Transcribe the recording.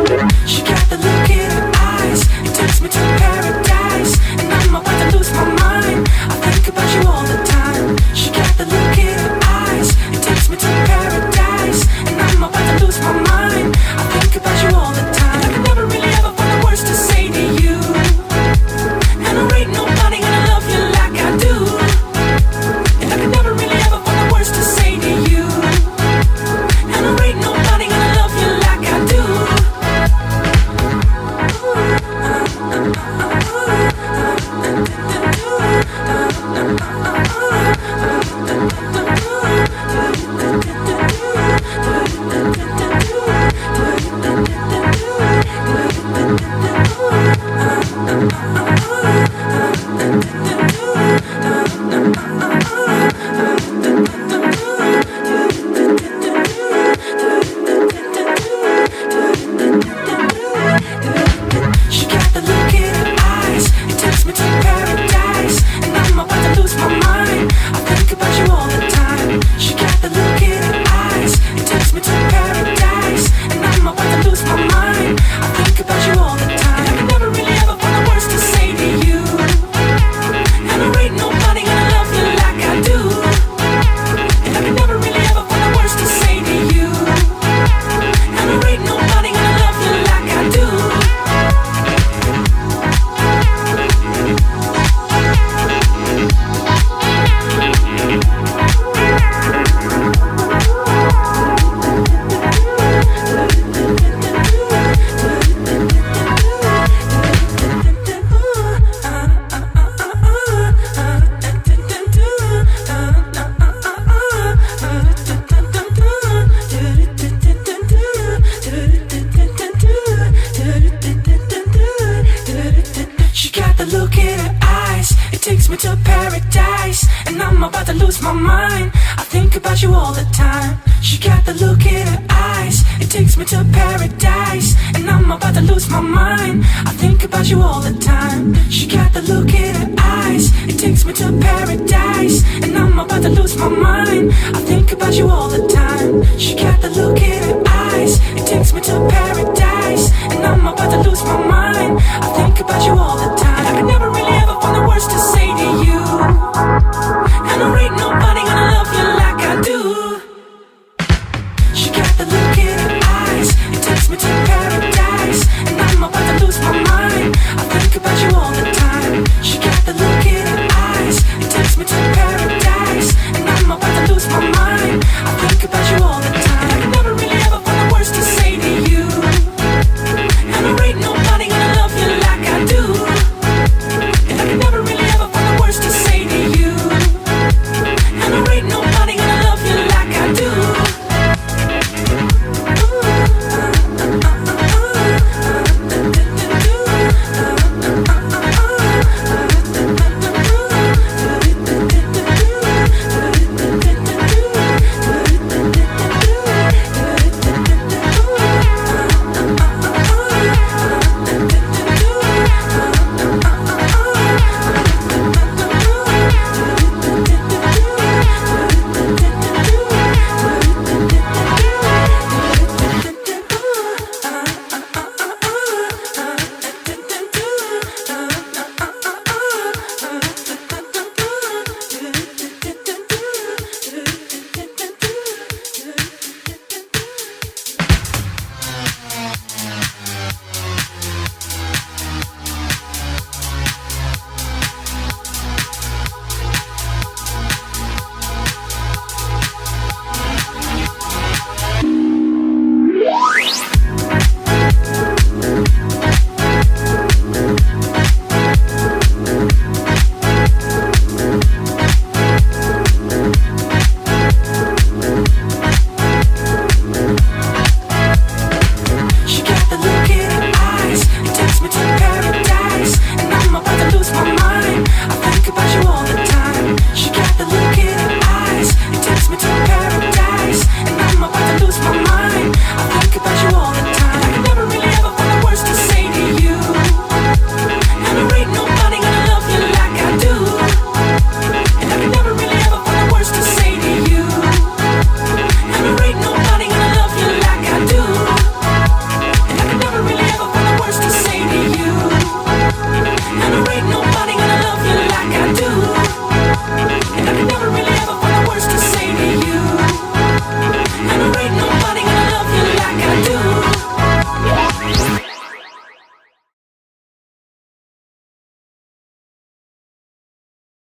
She got the look in her eyes, it takes me to paradise, and I'm about to lose my mind. I think about you all the time. She got the look in her eyes, it takes me to paradise, and I'm about to lose my mind. I think about you all the time. I can never really ever find the words to say to you, and there ain't nobody gonna love you like I do. And I can never really ever find the words to say to you, and there ain't nobody gonna love you like I do. She got the look in her eyes, it takes me to paradise, and I'm about to lose my mind. I think about you all the time. She got the look in her eyes, it takes me to paradise, and I'm about to lose my mind. I think about you all the time. I can never really ever find the words to say to you, and there ain't nobody gonna love you like I do. And I can never really ever find the words to say to you, and there ain't nobody gonna love you like I do. She got the look in her eyes, it takes me to paradise, and I'm about to lose my mind. I think about you all the time. She got the look in her eyes, it takes me to paradise, and I'm about to lose my mind. I think about you all the time. She got the look in her eyes, it takes me to paradise, and I'm about to lose my mind. I think about you all the time. She got the look in her eyes, it takes me to paradise, and I'm about to lose my mind. I think about you all the time. I can never really ever find the words to say to you, and there ain't nobody gonna love you like I do. She got the look in her eyes, it takes me to paradise, and I'm about to lose my mind. I think about you all the time. She got the look in her eyes, it takes me to paradise, and I'm about to lose my mind. I think about you all the time. I can never really ever find the words to say to you, and there ain't nobody gonna love you like I do. And I can never really ever find the words to say to you, and there ain't nobody gonna love you like I do. lose my